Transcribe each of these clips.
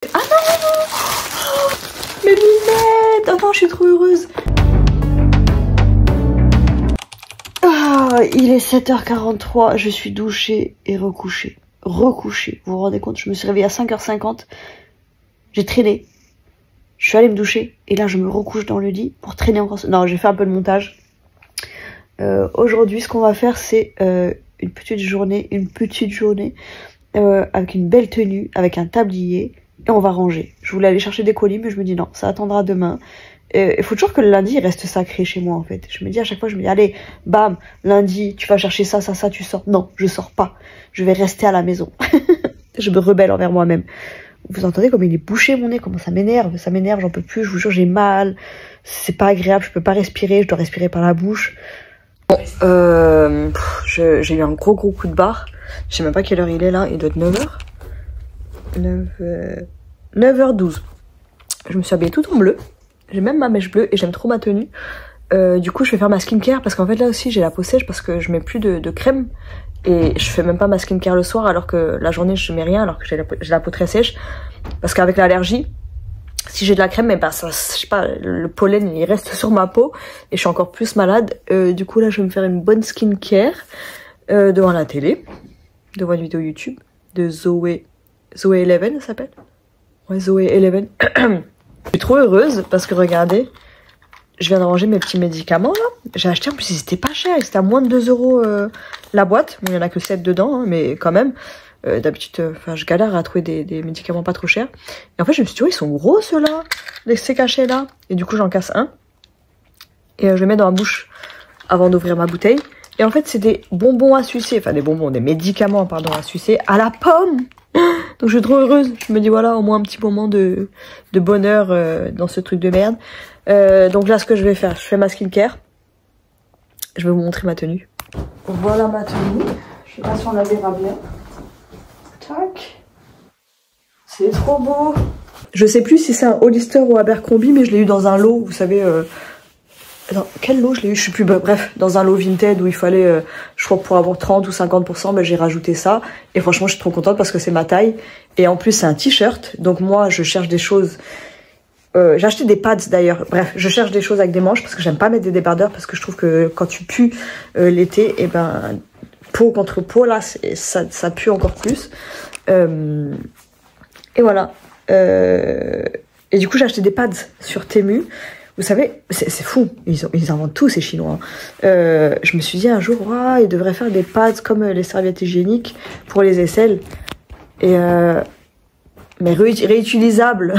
Ah non, mes lunettes. Oh non, je suis trop heureuse. Ah, il est 7h43, je suis douchée et recouchée. Recouchée, vous vous rendez compte? Je me suis réveillée à 5h50, j'ai traîné, je suis allée me doucher et là je me recouche dans le lit pour traîner encore. Non, j'ai fait un peu de montage. Aujourd'hui, ce qu'on va faire, c'est une petite journée avec une belle tenue, avec un tablier, et on va ranger. Je voulais aller chercher des colis, mais je me dis non, ça attendra demain. Il faut toujours que le lundi il reste sacré chez moi en fait. Je me dis à chaque fois, je me dis allez, bam, lundi, tu vas chercher ça, tu sors. Non, je sors pas. Je vais rester à la maison. Je me rebelle envers moi-même. Vous entendez comme il est bouché mon nez, comment ça m'énerve, j'en peux plus, je vous jure, j'ai mal. C'est pas agréable, je peux pas respirer, je dois respirer par la bouche. Bon, j'ai eu un gros coup de barre. Je sais même pas quelle heure il est là, il doit être 9h. 9h12. Je me suis habillée tout en bleu. J'ai même ma mèche bleue et j'aime trop ma tenue. Du coup, je vais faire ma skincare parce qu'en fait là aussi j'ai la peau sèche parce que je mets plus de crème et je fais même pas ma skincare le soir alors que la journée je mets rien alors que j'ai la peau très sèche parce qu'avec l'allergie, si j'ai de la crème, mais ben ça, je sais pas, le pollen il reste sur ma peau et je suis encore plus malade. Du coup là je vais me faire une bonne skincare devant la télé, devant une vidéo YouTube de Zoé 11 ça s'appelle. Ouais, Zoé 11. Je suis trop heureuse parce que regardez, je viens de ranger mes petits médicaments là. J'ai acheté, en plus ils étaient pas chers, ils étaient à moins de 2 € la boîte. Bon, il y en a que 7 dedans, hein, mais quand même. D'habitude, je galère à trouver des médicaments pas trop chers. Et en fait, je me suis dit, oh, ils sont gros ceux-là, ces cachets là. Et du coup, j'en casse un. Et je le mets dans la bouche avant d'ouvrir ma bouteille. Et en fait, c'est des bonbons à sucer, enfin des médicaments, pardon, à sucer à la pomme. Donc je suis trop heureuse. Je me dis, voilà, au moins un petit moment de bonheur dans ce truc de merde. Donc là, ce que je vais faire, je fais ma skincare. Je vais vous montrer ma tenue. Voilà ma tenue. Je sais pas si on la verra bien. Tac. C'est trop beau. Je sais plus si c'est un Hollister ou Abercrombie, mais je l'ai eu dans un lot, vous savez... Attends, quel lot je l'ai eu? Je sais plus, bref, dans un lot Vinted où il fallait, je crois pour avoir 30 ou 50%, ben j'ai rajouté ça. Et franchement, je suis trop contente parce que c'est ma taille. Et en plus, c'est un t-shirt. Donc moi, je cherche des choses... j'ai acheté des pads d'ailleurs. Bref, je cherche des choses avec des manches parce que j'aime pas mettre des débardeurs parce que je trouve que quand tu pues l'été, et ben... peau contre peau, là, ça pue encore plus. Et voilà. Et du coup, j'ai acheté des pads sur Temu. Vous savez, c'est fou. Ils inventent tout, ces Chinois. Je me suis dit un jour, ils devraient faire des pads comme les serviettes hygiéniques pour les aisselles. Mais réutilisables.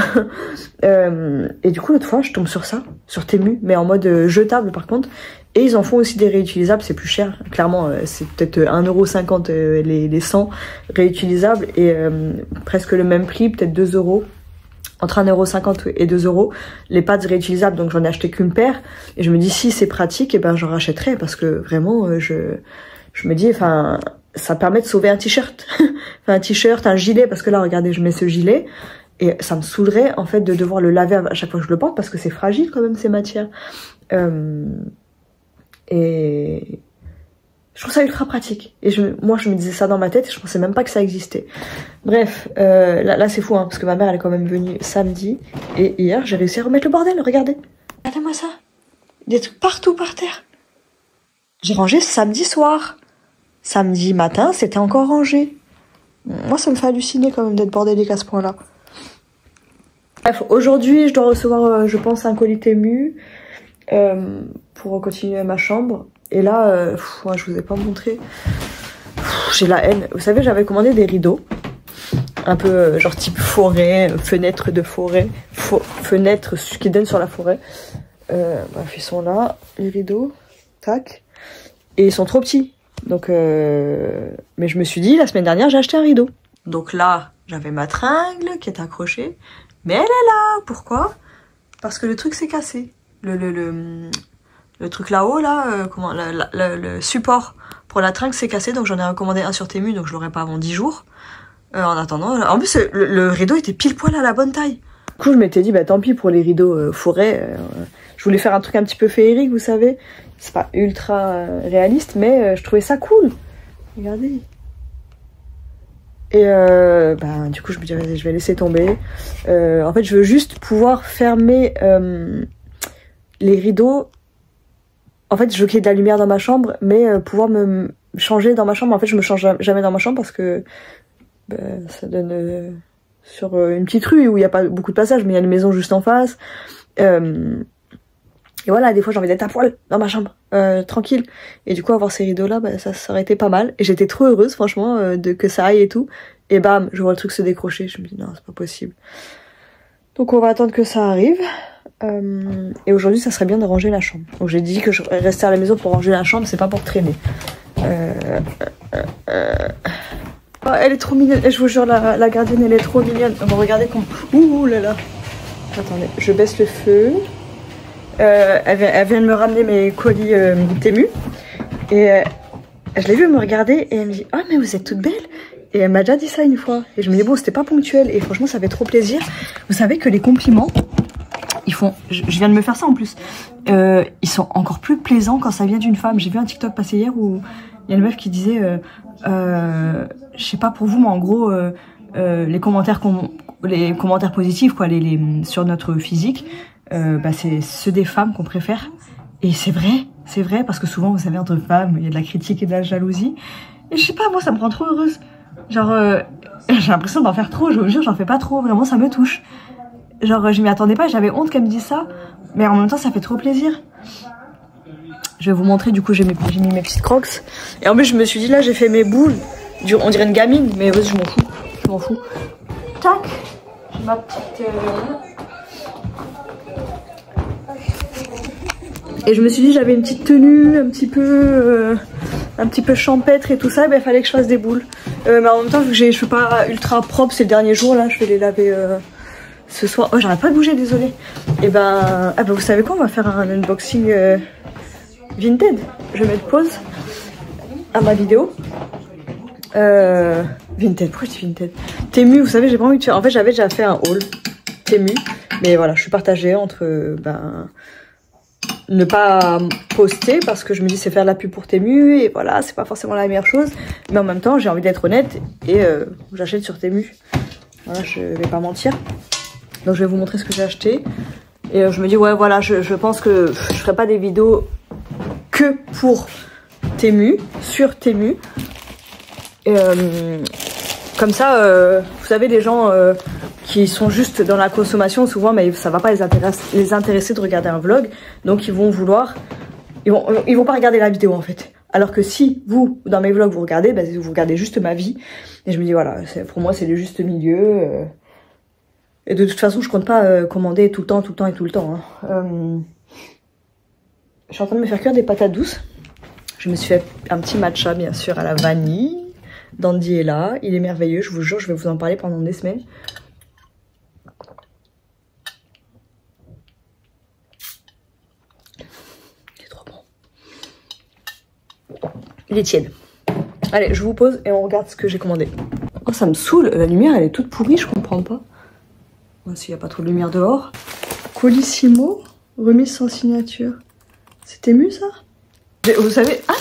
Et du coup, l'autre fois, je tombe sur ça, sur Temu, mais en mode jetable par contre. Et ils en font aussi des réutilisables, c'est plus cher. Clairement, c'est peut-être 1,50 € les 100 réutilisables et presque le même prix, peut-être 2 €. Entre 1,50 € et 2 €. Les pads réutilisables, donc j'en ai acheté qu'une paire. Et je me dis, si c'est pratique, et ben j'en rachèterai parce que vraiment, je me dis, enfin, ça permet de sauver un t-shirt. Enfin, un t-shirt, un gilet, parce que là, regardez, je mets ce gilet. Et ça me saoulerait, en fait, de devoir le laver à chaque fois que je le porte parce que c'est fragile quand même, ces matières. Et je trouve ça ultra pratique. Et moi, je me disais ça dans ma tête et je pensais même pas que ça existait. Bref, là c'est fou, hein, parce que ma mère, elle est quand même venue samedi. Et hier, j'ai réussi à remettre le bordel, regardez. Regardez-moi ça. Des trucs partout par terre. J'ai rangé samedi soir. Samedi matin, c'était encore rangé. Moi, ça me fait halluciner quand même d'être bordélique à ce point-là. Bref, aujourd'hui, je dois recevoir, je pense, un colis Temu pour continuer ma chambre. Et là, moi, je vous ai pas montré. J'ai la haine. Vous savez, j'avais commandé des rideaux. Un peu genre type forêt, fenêtre de forêt. Fenêtre qui donne sur la forêt. Bref, ils sont là, les rideaux. Tac. Et ils sont trop petits. Donc, mais je me suis dit, la semaine dernière, j'ai acheté un rideau. Donc là, j'avais ma tringle qui est accrochée. Mais elle est là. Pourquoi? Parce que le truc s'est cassé. Le truc là-haut, là, le support pour la tringle s'est cassé, donc j'en ai recommandé un sur Temu, donc je l'aurai pas avant 10 jours. En attendant, en plus, le rideau était pile poil à la bonne taille. Du coup, je m'étais dit, bah tant pis pour les rideaux forêt. Je voulais faire un truc un petit peu féerique, vous savez. C'est pas ultra réaliste, mais je trouvais ça cool. Regardez. Et du coup je me dis vas-y, je vais laisser tomber. En fait je veux juste pouvoir fermer les rideaux. En fait je veux qu'il y ait de la lumière dans ma chambre, mais pouvoir me changer dans ma chambre. En fait je me change jamais dans ma chambre parce que ça donne sur une petite rue où il n'y a pas beaucoup de passages, mais il y a une maison juste en face. Et voilà, des fois j'ai envie d'être à poil dans ma chambre, tranquille. Et du coup avoir ces rideaux là, ça aurait été pas mal. Et j'étais trop heureuse franchement que ça aille et tout. Et bam, je vois le truc se décrocher, je me dis non c'est pas possible. Donc on va attendre que ça arrive. Et aujourd'hui ça serait bien de ranger la chambre. Donc j'ai dit que je restais à la maison pour ranger la chambre, c'est pas pour traîner. Oh, elle est trop mignonne, je vous jure la gardienne elle est trop mignonne. Bon, regardez comme... Ouh là là. Attendez, je baisse le feu. Elle vient de me ramener mes colis Temu. Et je l'ai vue me regarder et elle me dit « Ah mais vous êtes toute belle !» Et elle m'a déjà dit ça une fois. Et je me dis bon c'était pas ponctuel et franchement ça fait trop plaisir. Vous savez que les compliments, ils font... Je viens de me faire ça en plus. Ils sont encore plus plaisants quand ça vient d'une femme. J'ai vu un TikTok passer hier où il y a une meuf qui disait je sais pas pour vous mais en gros les commentaires positifs quoi, sur notre physique, c'est ceux des femmes qu'on préfère. Et c'est vrai parce que souvent vous savez entre femmes il y a de la critique et de la jalousie. Et je sais pas, moi ça me rend trop heureuse. Genre j'ai l'impression d'en faire trop, je vous jure j'en fais pas trop, vraiment ça me touche. Genre je m'y attendais pas, j'avais honte qu'elle me dise ça, mais en même temps ça fait trop plaisir. Je vais vous montrer, du coup j'ai mis mes petites crocs. Et en plus je me suis dit là j'ai fait mes boules, on dirait une gamine, mais vas-y je m'en fous. Tac, j'ai ma petite... Et je me suis dit j'avais une petite tenue un petit peu champêtre et tout ça, il fallait que je fasse des boules. Mais en même temps vu que je suis pas ultra propre, c'est le dernier jour là, je vais les laver ce soir. Oh j'arrête pas de bouger, désolée. Et vous savez quoi, on va faire un unboxing Vinted. Je vais mettre pause à ma vidéo. Vinted, pourquoi je dis Vinted? Temu, vous savez j'ai pas envie de faire, en fait j'avais déjà fait un haul Temu, mais voilà je suis partagée entre ne pas poster parce que je me dis c'est faire de la pub pour Temu et voilà c'est pas forcément la meilleure chose, mais en même temps j'ai envie d'être honnête et j'achète sur Temu, voilà, je vais pas mentir. Donc je vais vous montrer ce que j'ai acheté et je me dis ouais voilà je pense que je ferai pas des vidéos que pour Temu, sur Temu. Et, comme ça vous savez les gens qui sont juste dans la consommation souvent, mais ça va pas les intéresser de regarder un vlog, donc ils vont pas regarder la vidéo en fait. Alors que si vous dans mes vlogs vous regardez, vous regardez juste ma vie. Et je me dis voilà, pour moi c'est le juste milieu. Et de toute façon je compte pas commander tout le temps. Hein. Je suis en train de me faire cuire des patates douces. Je me suis fait un petit matcha bien sûr à la vanille. Dandy est là, il est merveilleux, je vous jure, je vais vous en parler pendant des semaines. Il est trop bon. Il est tiède. Allez, je vous pose et on regarde ce que j'ai commandé. Oh, ça me saoule, la lumière elle est toute pourrie, je comprends pas. Bon, s'il n'y a pas trop de lumière dehors. Colissimo, remise sans signature. C'était mieux ça? Mais vous savez... Ah non,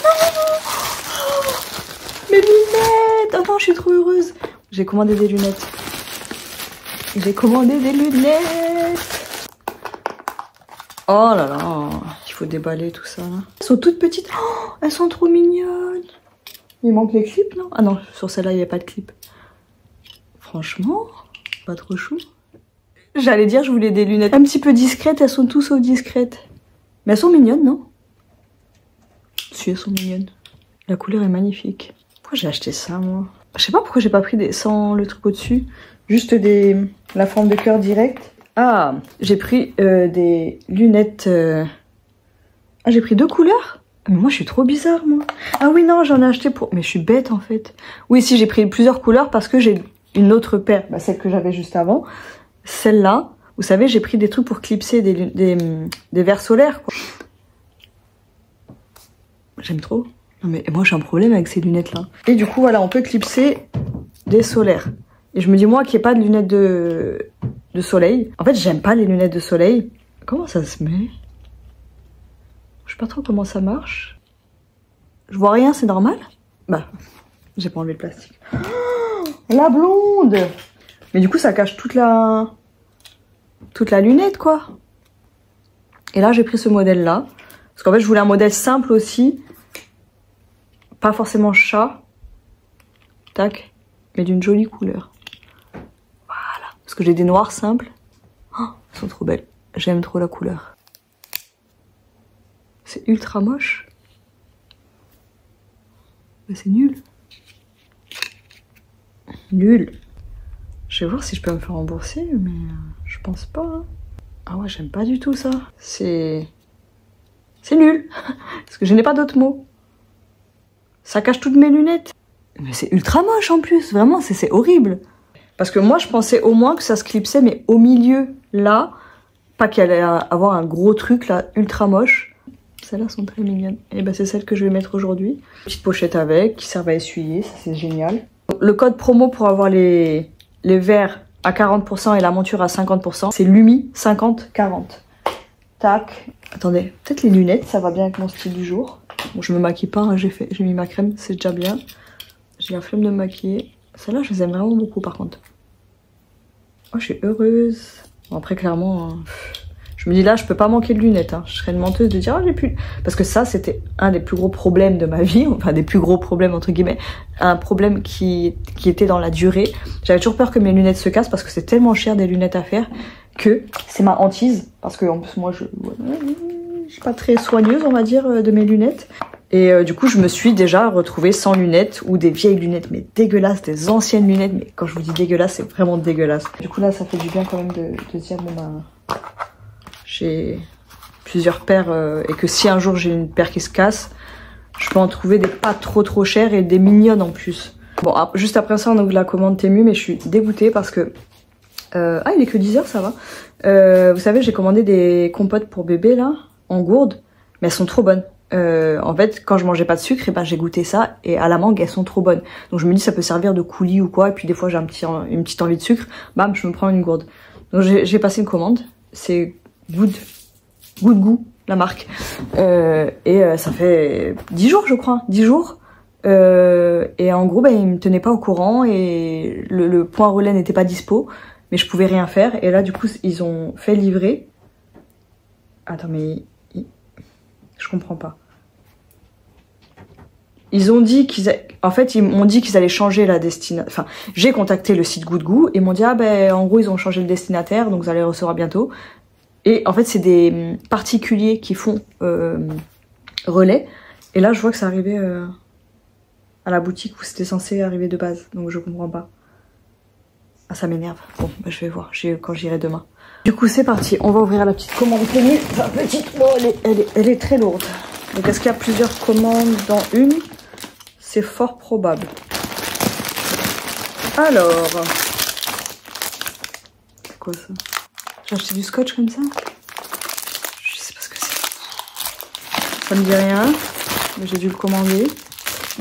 mes lunettes! Oh non, je suis trop heureuse. J'ai commandé des lunettes. Oh là là, il faut déballer tout ça là. Elles sont toutes petites. Oh, elles sont trop mignonnes. Il manque les clips, non? Ah non, sur celle-là, il n'y a pas de clip. Franchement, pas trop chou. J'allais dire, je voulais des lunettes un petit peu discrètes. Elles sont toutes sauf discrètes. Mais elles sont mignonnes, non? Si, elles sont mignonnes. La couleur est magnifique. Pourquoi j'ai acheté ça, moi? Je sais pas pourquoi j'ai pas pris sans le truc au-dessus. Juste la forme de cœur direct. Ah, j'ai pris des lunettes... Ah, j'ai pris 2 couleurs? Mais moi, je suis trop bizarre, moi. Ah oui, non, j'en ai acheté pour... Mais je suis bête, en fait. Oui, si, j'ai pris plusieurs couleurs parce que j'ai une autre paire. Celle que j'avais juste avant. Celle-là. Vous savez, j'ai pris des trucs pour clipser des verres solaires, quoi. J'aime trop. Non mais moi j'ai un problème avec ces lunettes là. Et du coup voilà, on peut clipser des solaires. Et je me dis moi qu'il n'y ait pas de lunettes de soleil. En fait j'aime pas les lunettes de soleil. Comment ça se met? Je sais pas trop comment ça marche. Je vois rien, c'est normal? Bah, j'ai pas enlevé le plastique. La blonde. Mais du coup, ça cache toute la lunette, quoi. Et là, j'ai pris ce modèle-là. Parce qu'en fait, je voulais un modèle simple aussi. Pas forcément chat. Tac. Mais d'une jolie couleur. Voilà. Parce que j'ai des noirs simples. Oh, elles sont trop belles. J'aime trop la couleur. C'est ultra moche. Mais c'est nul. Nul. Je vais voir si je peux me faire rembourser, mais je pense pas. Hein. Ah ouais, j'aime pas du tout ça. C'est nul. Parce que je n'ai pas d'autres mots. Ça cache toutes mes lunettes. Mais c'est ultra moche en plus. Vraiment, c'est horrible. Parce que moi, je pensais au moins que ça se clipsait, mais au milieu, là. Pas qu'il allait avoir un gros truc, là, ultra moche. Celles-là sont très mignonnes. Et ben, c'est celle que je vais mettre aujourd'hui. Petite pochette avec, qui servent à essuyer. Ça, c'est génial. Le code promo pour avoir les verres à 40% et la monture à 50%, c'est Lumi 50-40. Tac. Attendez, peut-être les lunettes, ça va bien avec mon style du jour. Bon, je me maquille pas, hein, j'ai mis ma crème, c'est déjà bien. J'ai la flemme de me maquiller. Celles-là, je les aime vraiment beaucoup par contre. Oh, je suis heureuse. Bon, après, clairement, je me dis là, je peux pas manquer de lunettes. Hein. Je serais une menteuse de dire, oh, j'ai plus. Parce que ça, c'était un des plus gros problèmes de ma vie. Enfin, des plus gros problèmes, entre guillemets. Un problème qui était dans la durée. J'avais toujours peur que mes lunettes se cassent parce que c'est tellement cher des lunettes à faire que c'est ma hantise. Parce que, en plus, moi, je suis pas très soigneuse, on va dire, de mes lunettes. Et du coup, je me suis déjà retrouvée sans lunettes ou des vieilles lunettes, mais dégueulasses, des anciennes lunettes. Mais quand je vous dis dégueulasse, c'est vraiment dégueulasse. Du coup, là, ça fait du bien quand même de dire, bon, ben, j'ai plusieurs paires et que si un jour j'ai une paire qui se casse, je peux en trouver des pas trop chères et des mignonnes en plus. Bon, juste après ça, on ouvre la commande Temu, mais je suis dégoûtée parce que... ah, il est que 10 h, ça va. Vous savez, j'ai commandé des compotes pour bébé, là, en gourde, mais elles sont trop bonnes. En fait, quand je mangeais pas de sucre, et ben j'ai goûté ça et à la mangue elles sont trop bonnes. Donc je me dis ça peut servir de coulis ou quoi. Et puis des fois j'ai une petite envie de sucre, bam, je me prends une gourde. Donc j'ai passé une commande. C'est Good la marque. Ça fait 10 jours je crois, 10 jours. Et en gros, ben ils me tenaient pas au courant et le point relais n'était pas dispo, mais je pouvais rien faire. Et là du coup ils ont fait livrer. Attends mais je comprends pas. Ils ont dit en fait, ils m'ont dit qu'ils allaient changer la destinataire. Enfin, j'ai contacté le site Good Goût et ils m'ont dit, ah ben, en gros, ils ont changé le destinataire, donc vous allez le recevoir bientôt. Et en fait, c'est des particuliers qui font relais. Et là, je vois que ça arrivait à la boutique où c'était censé arriver de base. Donc, je comprends pas. Ah, ça m'énerve. Bon, bah, je vais voir quand j'irai demain. Du coup, c'est parti. On va ouvrir la petite commande Temu. Enfin, petite, bon, elle est très lourde. Donc, est-ce qu'il y a plusieurs commandes dans une? C'est fort probable. Alors. C'est quoi ça? J'ai acheté du scotch comme ça? Je sais pas ce que c'est. Ça me dit rien. Mais j'ai dû le commander.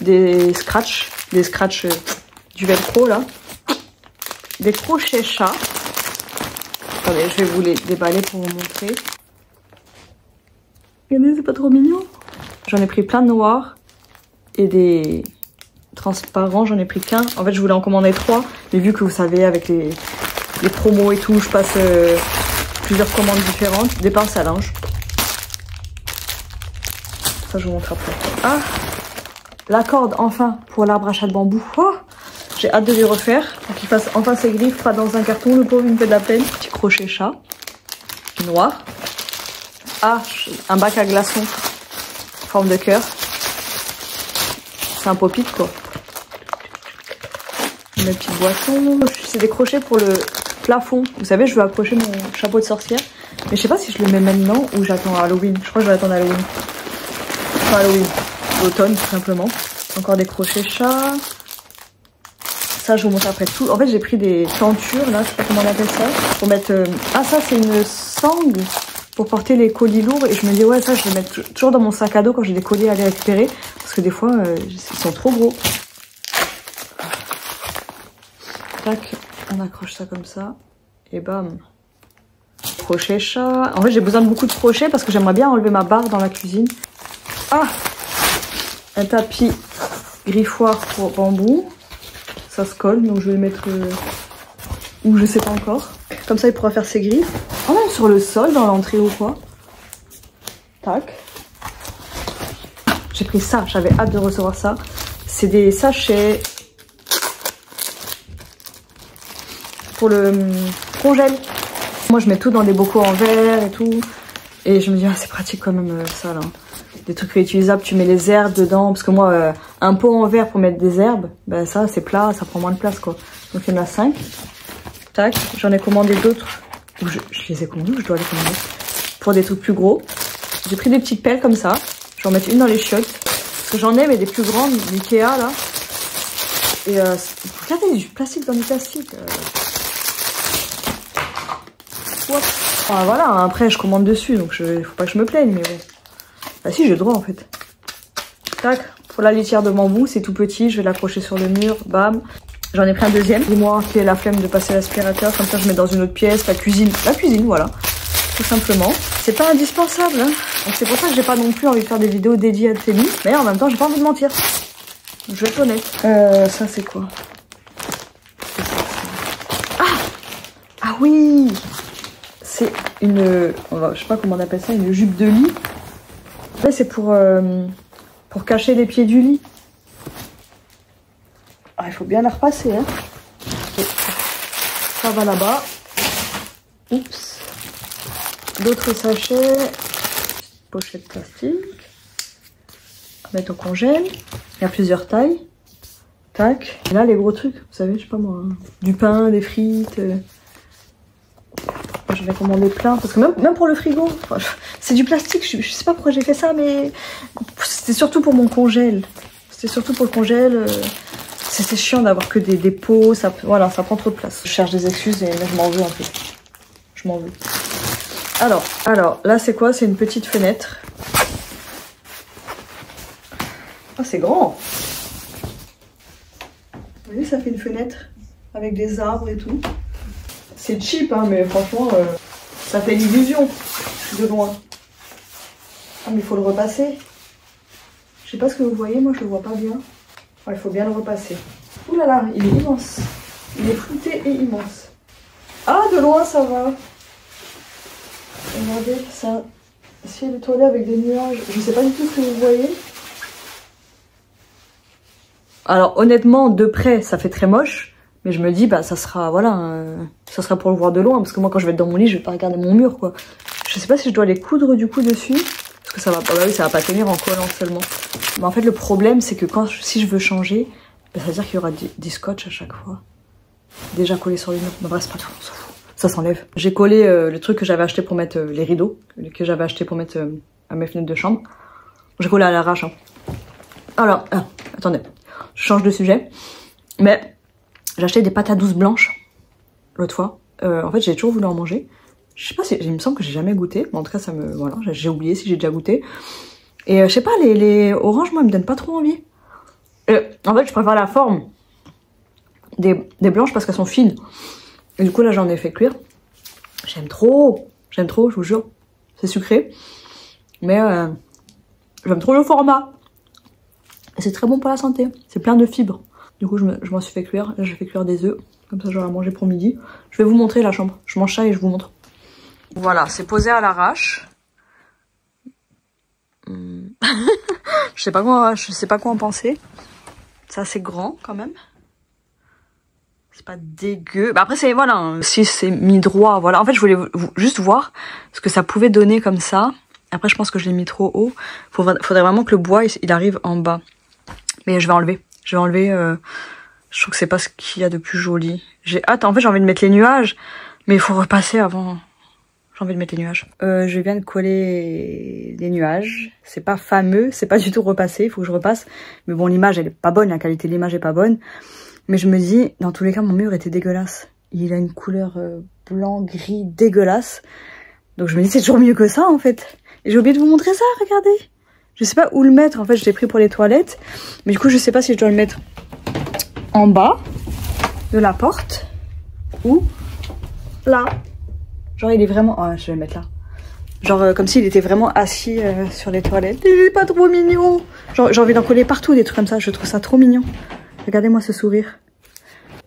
Des scratchs. Des scratchs du velcro là. Des crochets chats. Attendez, je vais vous les déballer pour vous montrer. Regardez, c'est pas trop mignon? J'en ai pris plein de noirs et des transparents, j'en ai pris qu'un. En fait, je voulais en commander 3, mais vu que vous savez, avec les promos et tout, je passe plusieurs commandes différentes. Des pinces à linge. Ça, je vous montre après. Ah, la corde, enfin, pour l'arbre à chat de bambou. Oh, j'ai hâte de les refaire, pour qu'il fasse enfin ses griffes, pas dans un carton, le pauvre, il me fait de la peine. Petit crochet chat, noir. Ah, un bac à glaçons, forme de cœur. C'est un pop-it quoi. Mes petites boissons. C'est des crochets pour le plafond. Vous savez, je veux accrocher mon chapeau de sorcière. Mais je sais pas si je le mets maintenant ou j'attends Halloween. Je crois que je vais attendre Halloween. Enfin Halloween. L'automne tout simplement. Encore des crochets chats. Ça, je vous montre après tout. En fait, j'ai pris des tentures, là, je sais pas comment on appelle ça. Pour mettre... Ah, ça, c'est une sangle pour porter les colis lourds. Et je me dis, ouais, ça, je vais mettre toujours dans mon sac à dos quand j'ai des colis à aller récupérer. Parce que des fois, ils sont trop gros. Tac, on accroche ça comme ça. Et bam. Crochet chat. En fait, j'ai besoin de beaucoup de crochets parce que j'aimerais bien enlever ma barre dans la cuisine. Ah! Un tapis griffoir pour bambou. ça se colle, donc je vais mettre où je sais pas encore. Comme ça il pourra faire ses griffes. Oh, même sur le sol dans l'entrée ou quoi. Tac. J'ai pris ça, j'avais hâte de recevoir ça. C'est des sachets pour le congèle. Moi je mets tout dans des bocaux en verre et tout. Et je me dis, ah, c'est pratique quand même ça là. Des trucs réutilisables, tu mets les herbes dedans. Parce que moi, un pot en verre pour mettre des herbes, ben ça c'est plat, ça prend moins de place quoi. Donc il y en a 5. Tac, j'en ai commandé d'autres. Je les ai commandés ou je dois les commander? Pour des trucs plus gros. J'ai pris des petites pelles comme ça. Je vais en mettre une dans les chiottes. Parce que j'en ai, mais des plus grandes, l'Ikea là. Et regardez, du plastique dans du plastique. Ah, voilà, après je commande dessus, donc faut pas que je me plaigne, mais bon. Bah si, j'ai le droit en fait. Tac, pour la litière de bambou, c'est tout petit, je vais l'accrocher sur le mur, bam. J'en ai pris un deuxième. Dis-moi qui a la flemme de passer l'aspirateur, comme ça je mets dans une autre pièce, la cuisine, voilà. Tout simplement. C'est pas indispensable, hein. Donc c'est pour ça que j'ai pas non plus envie de faire des vidéos dédiées à Thémi, mais en même temps j'ai pas envie de mentir. Donc, je vais être honnête. Ça c'est quoi? Ah oui! C'est une, je sais pas comment on appelle ça, une jupe de lit. Là c'est pour cacher les pieds du lit. Ah, il faut bien la repasser, hein. Et ça va là-bas. Oups. D'autres sachets. Pochette plastique. À mettre au congèle. Il y a plusieurs tailles. Tac. Et là les gros trucs, vous savez, je sais pas moi, hein. Du pain, des frites. J'en ai commandé plein, parce que même pour le frigo, c'est du plastique, je sais pas pourquoi j'ai fait ça, mais c'était surtout pour mon congèle. C'était surtout pour le congèle. C'est chiant d'avoir que des pots, voilà, ça prend trop de place. Je cherche des excuses et là je m'en veux un peu. Je m'en veux. Alors, là c'est quoi? C'est une petite fenêtre. Ah, c'est grand! Vous voyez, ça fait une fenêtre avec des arbres et tout. C'est cheap, hein, mais franchement, ça fait l'illusion de loin. Ah, mais il faut le repasser. Je sais pas ce que vous voyez, moi je le vois pas bien. Ah, il faut bien le repasser. Ouh là là, il est immense. Il est flouté et immense. Ah, de loin ça va. Regardez, ça. Ciel étoilé avec des nuages. Je sais pas du tout ce que vous voyez. Alors honnêtement, de près, ça fait très moche. Mais je me dis, bah ça sera, voilà, ça sera pour le voir de loin. Parce que moi, quand je vais être dans mon lit, je vais pas regarder mon mur, quoi. Je sais pas si je dois les coudre du coup dessus. Parce que ça va, bah oui, ça va pas tenir en collant seulement. Mais en fait, le problème, c'est que si je veux changer, bah, ça veut dire qu'il y aura des scotch à chaque fois. Déjà collé sur les murs. Mais bref, c'est pas tout, on s'en fout. Ça s'enlève. J'ai collé le truc que j'avais acheté pour mettre les rideaux. Que j'avais acheté pour mettre à mes fenêtres de chambre. J'ai collé à l'arrache. Hein. Alors, attendez. Je change de sujet. Mais j'ai acheté des pâtes à 12 blanches l'autre fois. En fait, j'ai toujours voulu en manger. Je sais pas si, il me semble que j'ai jamais goûté. Mais en tout cas, voilà, j'ai oublié si j'ai déjà goûté. Et je sais pas, les oranges, moi, elles me donnent pas trop envie. En fait, je préfère la forme des blanches parce qu'elles sont fines. Et du coup, là, j'en ai fait cuire. J'aime trop, je vous jure. C'est sucré. Mais j'aime trop le format. Et c'est très bon pour la santé. C'est plein de fibres. Du coup, je m'en suis fait cuire. Là, j'ai fait cuire des œufs. Comme ça, j'aurai à manger pour midi. Je vais vous montrer la chambre. Je mange ça et je vous montre. Voilà, c'est posé à l'arrache. je sais pas quoi en penser. C'est assez grand quand même. C'est pas dégueu. Bah après c'est voilà, hein, si c'est mis droit, voilà. En fait je voulais juste voir ce que ça pouvait donner comme ça. Après je pense que je l'ai mis trop haut. Faudrait vraiment que le bois il arrive en bas. Mais je vais enlever. Je trouve que c'est pas ce qu'il y a de plus joli. J'ai hâte. En fait j'ai envie de mettre les nuages, mais il faut repasser avant. J'ai envie de mettre les nuages. Je viens de coller les nuages. C'est pas fameux, c'est pas du tout repassé. Il faut que je repasse. Mais bon, l'image elle est pas bonne, la qualité de l'image est pas bonne. Mais je me dis, dans tous les cas, mon mur était dégueulasse. Il a une couleur blanc, gris, dégueulasse. Donc je me dis, c'est toujours mieux que ça, en fait. Et j'ai oublié de vous montrer ça, regardez. Je sais pas où le mettre. En fait, je l'ai pris pour les toilettes. Mais du coup, je sais pas si je dois le mettre en bas de la porte ou là. Genre, il est vraiment... Oh, je vais le mettre là. Genre, comme s'il était vraiment assis sur les toilettes. Il est pas trop mignon. Genre, j'ai envie d'en coller partout, des trucs comme ça. Je trouve ça trop mignon. Regardez-moi ce sourire.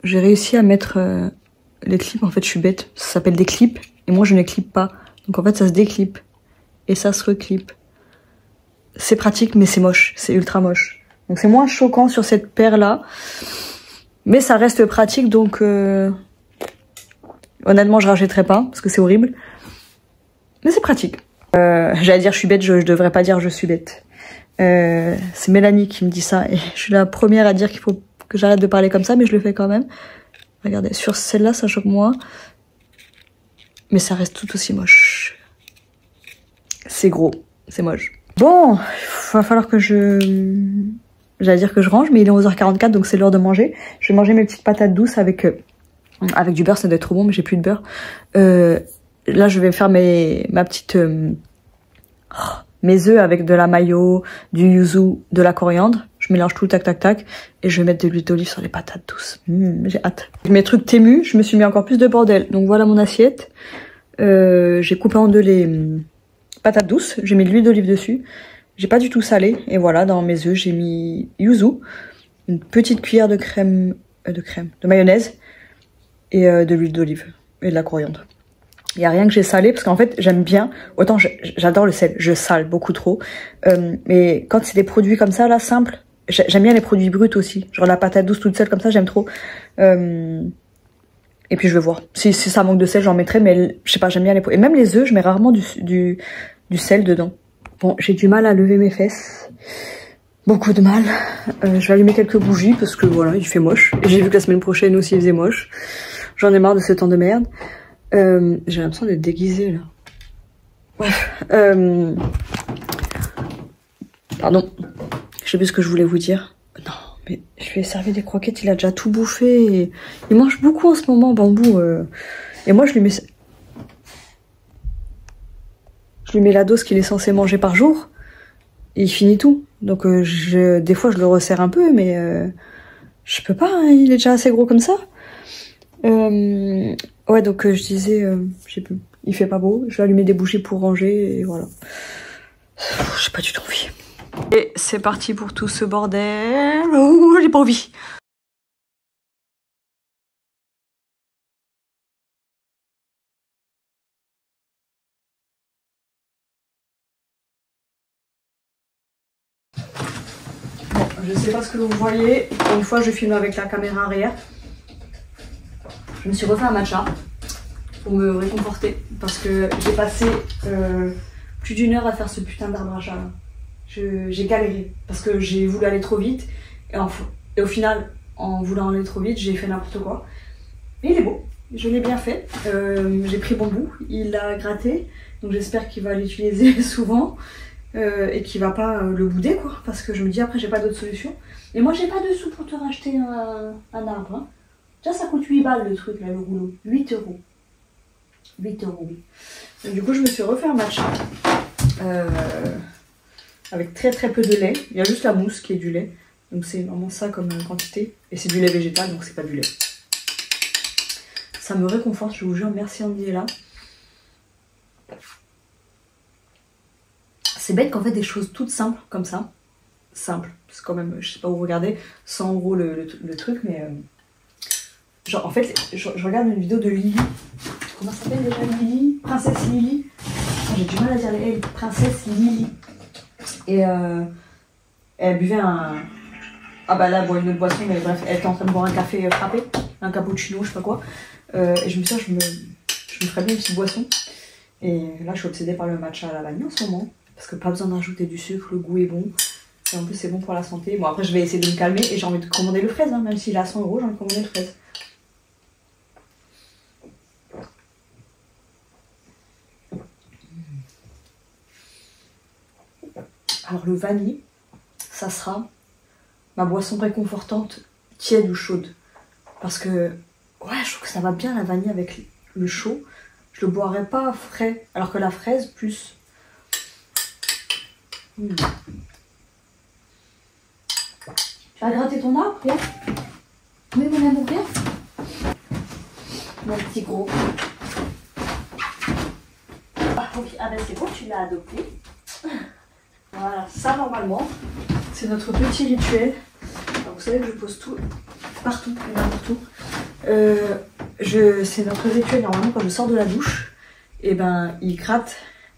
j'ai réussi à mettre les clips. En fait, je suis bête. Ça s'appelle des clips. Et moi, je ne clip pas. Donc en fait, ça se déclipe. Et ça se reclipe. C'est pratique, mais c'est moche. C'est ultra moche. Donc c'est moins choquant sur cette paire-là. Mais ça reste pratique, donc... honnêtement, je rachèterai pas, parce que c'est horrible. Mais c'est pratique. J'allais dire je suis bête, je devrais pas dire je suis bête. C'est Mélanie qui me dit ça, et je suis la première à dire qu'il faut que j'arrête de parler comme ça, mais je le fais quand même. Regardez, sur celle-là, ça choque moins. Mais ça reste tout aussi moche. C'est gros, c'est moche. Bon, il va falloir que j'allais dire que je range, mais il est 11h44, donc c'est l'heure de manger. Je vais manger mes petites patates douces avec du beurre, ça doit être trop bon, mais j'ai plus de beurre. Là, je vais faire mes œufs avec de la mayo, du yuzu, de la coriandre. Je mélange tout, tac, tac, tac. Et je vais mettre de l'huile d'olive sur les patates douces. J'ai hâte. Mes trucs Temu, je me suis mis encore plus de bordel. Donc voilà mon assiette. J'ai coupé en deux les patates douces. J'ai mis de l'huile d'olive dessus. J'ai pas du tout salé. Et voilà, dans mes œufs, j'ai mis yuzu. Une petite cuillère de de mayonnaise. Et de l'huile d'olive. Et de la coriandre. Il n'y a rien que j'ai salé, parce qu'en fait, j'aime bien, autant j'adore le sel, je sale beaucoup trop, mais quand c'est des produits comme ça, là, simples, j'aime bien les produits bruts aussi, genre la patate douce toute seule comme ça, j'aime trop, et puis je vais voir, si ça manque de sel, j'en mettrai, mais je sais pas, j'aime bien les produits, et même les œufs, je mets rarement du sel dedans. Bon, j'ai du mal à lever mes fesses, beaucoup de mal, je vais allumer quelques bougies, parce que voilà, il fait moche, et j'ai vu que la semaine prochaine aussi il faisait moche, j'en ai marre de ce temps de merde. J'ai l'impression d'être déguisée là. Bref. Pardon. Je sais plus ce que je voulais vous dire. Non, mais je lui ai servi des croquettes, il a déjà tout bouffé. Et... il mange beaucoup en ce moment, Bambou. Et moi, je lui mets la dose qu'il est censé manger par jour. Et il finit tout. Donc des fois, je le resserre un peu, mais je peux pas, hein, il est déjà assez gros comme ça. Ouais, donc je disais, je sais plus, il fait pas beau, je vais allumer des bougies pour ranger, et voilà. J'ai pas du tout envie. Et c'est parti pour tout ce bordel. Oh, j'ai pas envie. Bon, je sais pas ce que vous voyez, une fois je filme avec la caméra arrière. Je me suis refait un matcha pour me réconforter parce que j'ai passé plus d'1 heure à faire ce putain d'arbre à chat là. J'ai galéré parce que j'ai voulu aller trop vite et au final, en voulant aller trop vite, j'ai fait n'importe quoi. Mais il est beau, je l'ai bien fait. J'ai pris Bambou, il l'a gratté, donc j'espère qu'il va l'utiliser souvent et qu'il va pas le bouder quoi, parce que je me dis après j'ai pas d'autre solution. Et moi j'ai pas de sous pour te racheter un arbre. Hein. Déjà ça coûte 8 balles le truc là, le rouleau. 8 euros. 8 euros, oui. Donc, du coup je me suis refait un matcha. Avec très très peu de lait. Il y a juste la mousse qui est du lait. Donc c'est vraiment ça comme quantité. Et c'est du lait végétal, donc c'est pas du lait. Ça me réconforte, je vous jure. Merci Andy est là. C'est bête qu'en fait des choses toutes simples comme ça. Simple. C'est quand même, je sais pas où vous regardez, 100 € le truc, mais... genre en fait, je regarde une vidéo de Lily. Comment ça s'appelle déjà Lily? Princesse Lily. J'ai du mal à dire les Princesse Lily. Et elle buvait un... ah bah là, elle boit une autre boisson, mais bref, elle était en train de boire un café frappé, un cappuccino, je sais pas quoi. Et je me suis dit, je me ferais bien une petite boisson. Et là, je suis obsédée par le matcha à la vanille en ce moment. Parce que pas besoin d'ajouter du sucre, le goût est bon. Et en plus, c'est bon pour la santé. Bon, après, je vais essayer de me calmer et j'ai envie de commander le fraise, hein, même s'il est à 100 €, j'ai envie de commander le fraise. Alors le vanille, ça sera ma boisson réconfortante, tiède ou chaude. Parce que, ouais, je trouve que ça va bien la vanille avec le chaud. Je le boirais pas frais, alors que la fraise, plus. Tu vas gratter ton arbre, viens. Oui, mon amour, viens. Mon petit gros. Ah, oui. Ah ben c'est bon, tu l'as adopté. Voilà, ça normalement, c'est notre petit rituel. Alors, vous savez que je pose tout, partout et n'importe où. C'est notre rituel normalement quand je sors de la douche, et ben il gratte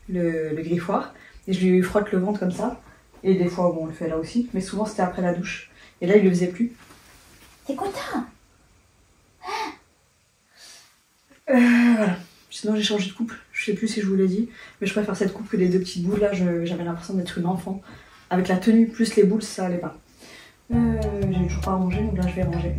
le griffoir et je lui frotte le ventre comme ça. Et des fois bon on le fait là aussi, mais souvent c'était après la douche. Et là il le faisait plus. T'es content? Voilà. Sinon j'ai changé de coupe, je sais plus si je vous l'ai dit, mais je préfère cette coupe que les deux petites boules là, j'avais l'impression d'être une enfant. Avec la tenue plus les boules ça allait pas. J'ai toujours pas rangé donc là je vais ranger.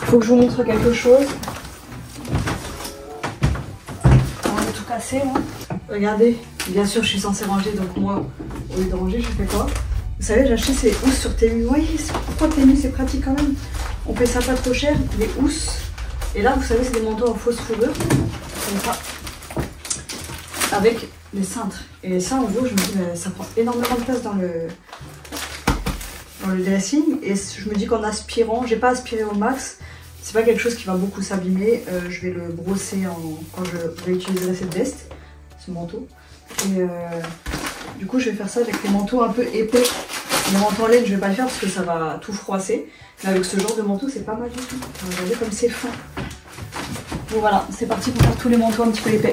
Faut que je vous montre quelque chose. On va tout casser moi. Regardez, bien sûr je suis censée ranger, donc moi au lieu de ranger je fais quoi? Vous savez j'ai acheté ces housses sur Temu. Oui, pourquoi Temu c'est pratique quand même. On paye ça pas trop cher, des housses. Et là vous savez c'est des manteaux en fausse fourrure. Comme ça. Avec des cintres. Et ça en gros je me dis mais ça prend énormément de place dans le dressing. Et je me dis qu'en aspirant, j'ai pas aspiré au max. C'est pas quelque chose qui va beaucoup s'abîmer. Je vais le brosser quand je réutiliserai cette veste, ce manteau. Et du coup, je vais faire ça avec les manteaux un peu épais. Les manteaux en laine, je vais pas le faire parce que ça va tout froisser. Mais avec ce genre de manteau, c'est pas mal du tout. Regardez comme c'est fin. Bon voilà, c'est parti pour faire tous les manteaux un petit peu épais.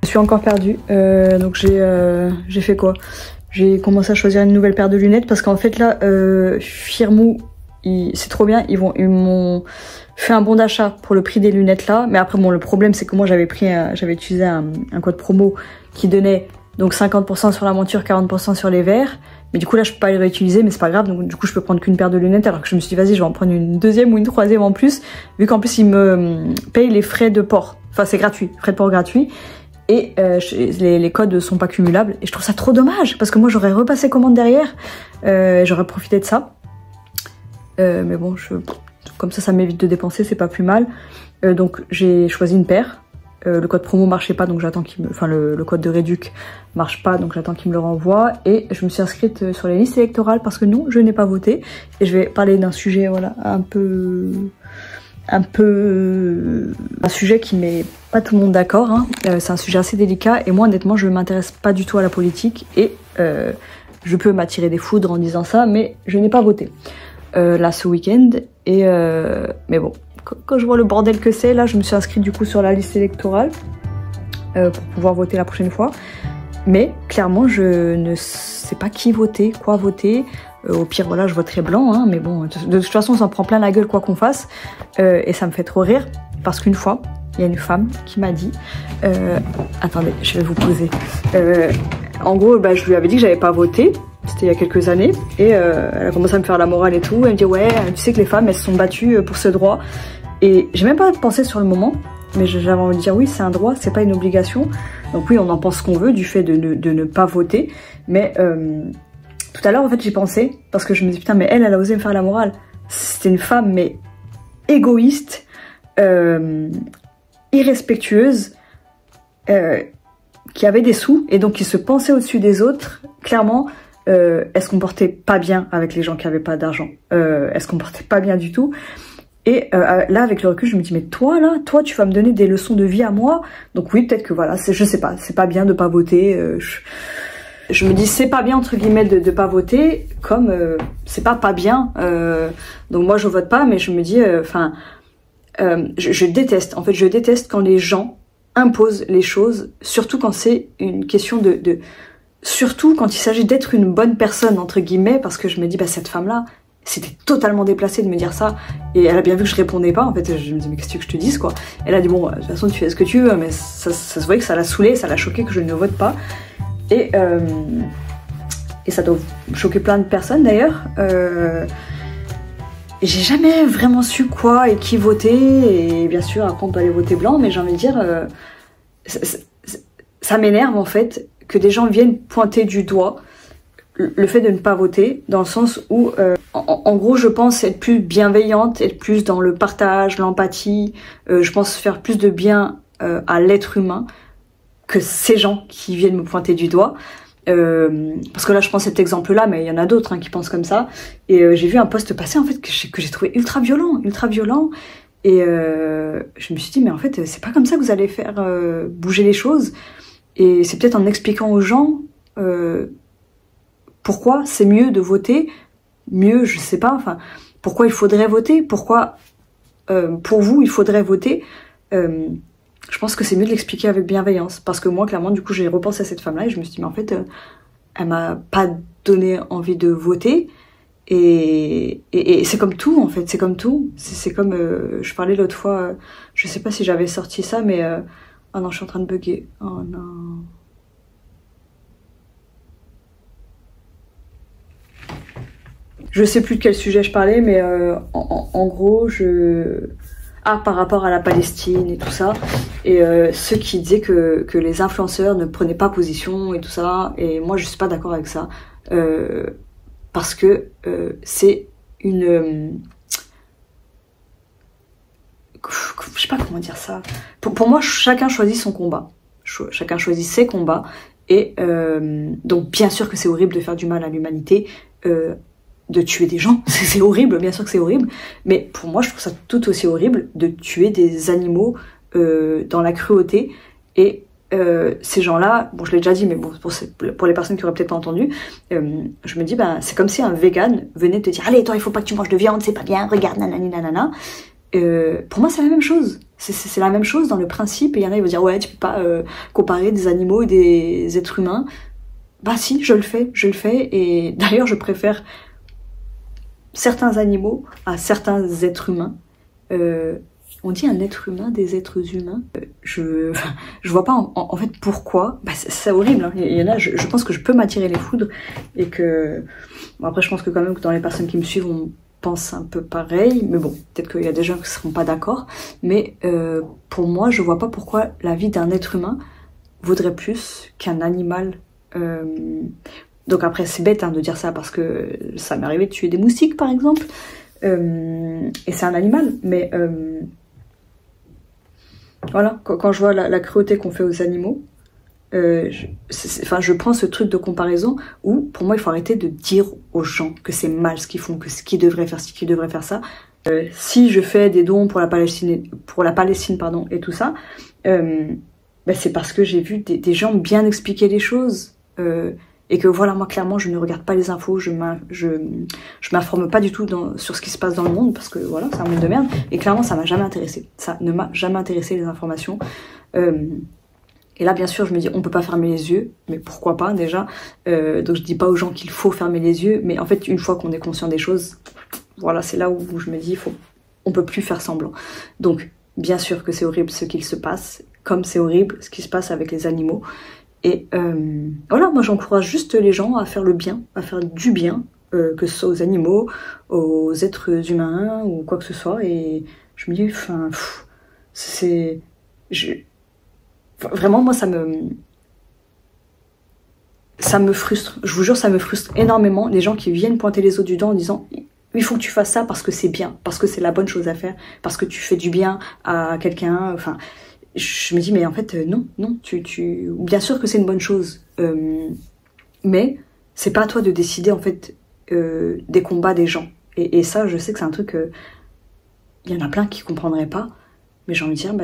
Je suis encore perdue, donc j'ai fait quoi? J'ai commencé à choisir une nouvelle paire de lunettes parce qu'en fait là, Firmoo, c'est trop bien, ils m'ont fait un bon d'achat pour le prix des lunettes là, mais après bon le problème c'est que moi j'avais utilisé un code promo qui donnait donc 50% sur la monture, 40% sur les verres, mais du coup là je peux pas les réutiliser, mais c'est pas grave, donc du coup je peux prendre qu'une paire de lunettes, alors que je me suis dit vas-y je vais en prendre une deuxième ou une troisième en plus, vu qu'en plus ils me payent les frais de port, enfin c'est gratuit, frais de port gratuits. Et les codes sont pas cumulables. Et je trouve ça trop dommage. Parce que moi, j'aurais repassé commande derrière. J'aurais profité de ça. Mais bon, comme ça m'évite de dépenser. C'est pas plus mal. Donc, j'ai choisi une paire. Le code promo marchait pas. Donc, j'attends qu'il me... Enfin, le code de réduc marche pas. Donc, j'attends qu'il me le renvoie. Et je me suis inscrite sur les listes électorales. Parce que non, je n'ai pas voté. Et je vais parler d'un sujet, voilà, un sujet qui met pas tout le monde d'accord, hein. C'est un sujet assez délicat et moi honnêtement je m'intéresse pas du tout à la politique et je peux m'attirer des foudres en disant ça, mais je n'ai pas voté là ce week-end et mais bon, quand je vois le bordel que c'est, là je me suis inscrite du coup sur la liste électorale pour pouvoir voter la prochaine fois, mais clairement je ne sais pas qui voter, quoi voter. Au pire, voilà, je voterai blanc, hein, mais bon, de toute façon, on s'en prend plein la gueule quoi qu'on fasse. Et ça me fait trop rire, parce qu'une fois, il y a une femme qui m'a dit... attendez, je vais vous poser. En gros, bah, je lui avais dit que j'avais pas voté, c'était il y a quelques années, et elle a commencé à me faire la morale et tout. Elle me dit, ouais, tu sais que les femmes, elles se sont battues pour ce droit. Et j'ai même pas pensé sur le moment, mais j'avais envie de dire, oui, c'est un droit, c'est pas une obligation. Donc oui, on en pense ce qu'on veut du fait de ne pas voter, mais... tout à l'heure, en fait, j'y pensais, parce que je me dis, putain, mais elle a osé me faire la morale. C'était une femme, mais égoïste, irrespectueuse, qui avait des sous, et donc qui se pensait au-dessus des autres. Clairement, elle se comportait pas bien avec les gens qui avaient pas d'argent. Elle se comportait pas bien du tout. Et là, avec le recul, je me dis, mais toi, tu vas me donner des leçons de vie à moi. Donc oui, peut-être que voilà, je sais pas, c'est pas bien de pas voter. Je me dis c'est pas bien entre guillemets de pas voter, comme c'est pas bien, donc moi je vote pas, mais je me dis je déteste, en fait je déteste quand les gens imposent les choses, surtout quand c'est une question surtout quand il s'agit d'être une bonne personne entre guillemets, parce que je me dis bah cette femme là c'était totalement déplacé de me dire ça. Et elle a bien vu que je répondais pas, en fait. Je me disais, mais qu'est-ce que tu veux que je te dise, quoi. Elle a dit, bon, de toute façon, tu fais ce que tu veux, mais ça se voyait que ça l'a saoulé, ça l'a choqué que je ne vote pas. Et ça doit choquer plein de personnes, d'ailleurs. J'ai jamais vraiment su quoi et qui voter. Et bien sûr, après, on peut aller voter blanc, mais j'ai envie de dire, ça m'énerve, en fait, que des gens viennent pointer du doigt le fait de ne pas voter, dans le sens où, en gros, je pense être plus bienveillante, être plus dans le partage, l'empathie, je pense faire plus de bien à l'être humain que ces gens qui viennent me pointer du doigt. Parce que là, je prends cet exemple-là, mais il y en a d'autres qui pensent comme ça. Et j'ai vu un post passer, en fait, que j'ai trouvé ultra violent. Et je me suis dit, mais en fait, c'est pas comme ça que vous allez faire bouger les choses. Et c'est peut-être en expliquant aux gens pourquoi c'est mieux de voter, mieux, je sais pas, enfin, pourquoi il faudrait voter, pourquoi pour vous il faudrait voter. Je pense que c'est mieux de l'expliquer avec bienveillance, parce que moi, clairement, du coup, j'ai repensé à cette femme-là et je me suis dit, mais en fait, elle m'a pas donné envie de voter. Et c'est comme tout, en fait, c'est comme tout. C'est comme, je parlais l'autre fois, je sais pas si j'avais sorti ça, mais... oh non, je suis en train de bugger. Oh non... Je sais plus de quel sujet je parlais, mais en gros, par rapport à la Palestine et tout ça, et ceux qui disaient que les influenceurs ne prenaient pas position et tout ça, et moi je suis pas d'accord avec ça, parce que c'est une... je sais pas comment dire ça. Pour moi, chacun choisit son combat. Chacun choisit ses combats, et donc bien sûr que c'est horrible de faire du mal à l'humanité, de tuer des gens, c'est horrible, bien sûr que c'est horrible, mais pour moi je trouve ça tout aussi horrible de tuer des animaux dans la cruauté. Et ces gens-là, bon je l'ai déjà dit, mais bon pour les personnes qui auraient peut-être pas entendu, je me dis c'est comme si un vegan venait te dire allez toi il faut pas que tu manges de viande, c'est pas bien, regarde nanani nanana. Pour moi c'est la même chose, c'est la même chose dans le principe. Et il y en a ils vont dire ouais tu peux pas comparer des animaux et des êtres humains. Bah si, je le fais, et d'ailleurs je préfère certains animaux à certains êtres humains. On dit un être humain, des êtres humains. Je vois pas en fait pourquoi. C'est horrible. Il y en a, je pense que je peux m'attirer les foudres et que bon, après je pense que quand même que dans les personnes qui me suivent on pense un peu pareil. Mais bon, peut-être qu'il y a des gens qui seront pas d'accord. Mais pour moi, je vois pas pourquoi la vie d'un être humain vaudrait plus qu'un animal. Donc après c'est bête de dire ça parce que ça m'est arrivé de tuer des moustiques par exemple, et c'est un animal, mais voilà, quand je vois la cruauté qu'on fait aux animaux, je prends ce truc de comparaison où pour moi il faut arrêter de dire aux gens que c'est mal ce qu'ils font, que ce qu'ils devraient faire ci, qu'ils devraient faire ça. Si je fais des dons pour la Palestine pardon, et tout ça, c'est parce que j'ai vu des gens bien expliquer les choses. Et que voilà, moi clairement je ne regarde pas les infos, je m'informe pas du tout sur ce qui se passe dans le monde, parce que voilà, c'est un monde de merde, et clairement ça m'a jamais intéressé, ça ne m'a jamais intéressé les informations. Et là bien sûr je me dis on peut pas fermer les yeux, mais pourquoi pas déjà, donc je dis pas aux gens qu'il faut fermer les yeux, mais en fait une fois qu'on est conscient des choses, voilà c'est là où je me dis on peut plus faire semblant. Donc bien sûr que c'est horrible ce qu'il se passe, comme c'est horrible ce qui se passe avec les animaux. Et voilà, moi j'encourage juste les gens à faire le bien, à faire du bien, que ce soit aux animaux, aux êtres humains ou quoi que ce soit. Et je me dis, vraiment moi ça me frustre. Je vous jure, ça me frustre énormément les gens qui viennent pointer les autres du doigt en disant il faut que tu fasses ça parce que c'est bien, parce que c'est la bonne chose à faire, parce que tu fais du bien à quelqu'un. Enfin. Je me dis mais en fait non, bien sûr que c'est une bonne chose, mais c'est pas à toi de décider en fait des combats des gens. Et ça je sais que c'est un truc il y en a plein qui comprendraient pas, mais j'ai envie de dire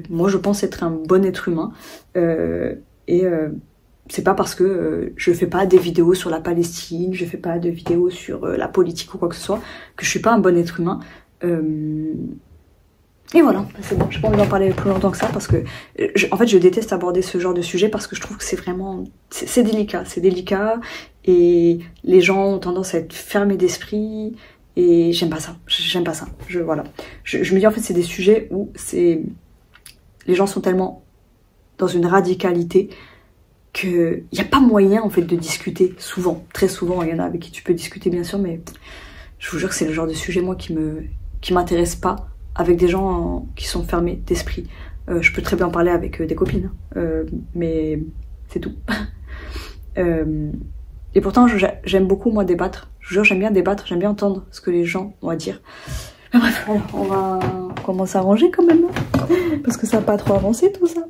moi je pense être un bon être humain, et c'est pas parce que je fais pas des vidéos sur la Palestine, je fais pas de vidéos sur la politique ou quoi que ce soit que je suis pas un bon être humain. Et voilà, c'est bon, j'ai pas envie d'en parler plus longtemps que ça parce que en fait je déteste aborder ce genre de sujet parce que je trouve que c'est vraiment c'est délicat et les gens ont tendance à être fermés d'esprit Et j'aime pas ça, j'aime pas ça. Voilà. Je me dis en fait c'est des sujets où les gens sont tellement dans une radicalité qu'il n'y a pas moyen en fait de discuter souvent. Très souvent, il y en a avec qui tu peux discuter bien sûr, mais je vous jure que c'est le genre de sujet moi qui m'intéresse pas avec des gens qui sont fermés d'esprit. Je peux très bien parler avec des copines, mais c'est tout. Et pourtant j'aime beaucoup moi débattre. Je vous jure j'aime bien débattre, j'aime bien entendre ce que les gens ont à dire. Mais bref, voilà, on va commencer à ranger quand même, hein, parce que ça n'a pas trop avancé tout ça.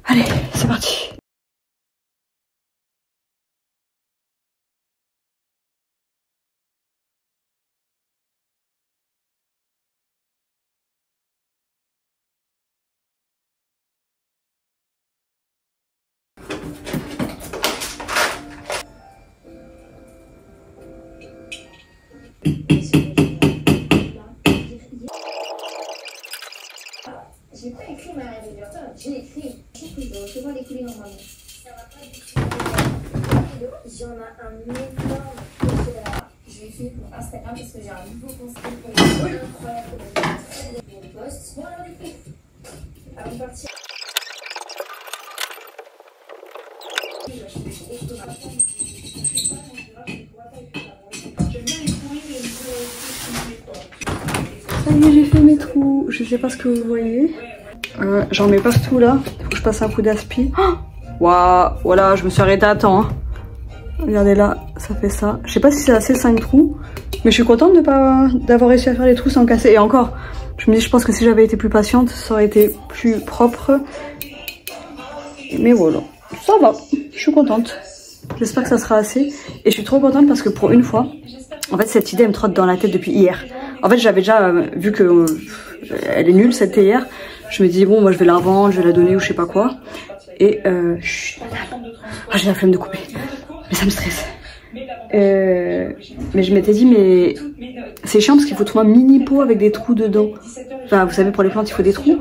Allez, c'est parti. J'ai pas écrit ma révélateur, j'ai écrit. Je trouve que je dois recevoir les colis normalement. Ça va pas du tout. J'en ai un énorme projet là. Je vais essayer pour Instagram parce que j'ai un nouveau conseil pour les incroyable pour les posts. Bon alors les filles, avant de partir. Ça y est, j'ai fait mes trous. Je sais pas ce que vous voyez. J'en mets partout là. Faut que je passe un coup d'aspi. Waouh, voilà, je me suis arrêtée à temps. Hein. Regardez là, ça fait ça. Je sais pas si c'est assez 5 trous, mais je suis contente d'avoir réussi à faire les trous sans casser. Et encore, je me dis, je pense que si j'avais été plus patiente, ça aurait été plus propre. Mais voilà, ça va. Je suis contente. J'espère que ça sera assez. Et je suis trop contente parce que pour une fois, en fait, cette idée elle me trotte dans la tête depuis hier. En fait, j'avais déjà vu que elle est nulle cette théière. Je me dis bon, moi je vais la revendre, je vais la donner ou je sais pas quoi. Et j'ai la flemme de couper, mais ça me stresse. Mais je m'étais dit mais c'est chiant parce qu'il faut trouver un mini pot avec des trous dedans. Enfin, vous savez pour les plantes il faut des trous.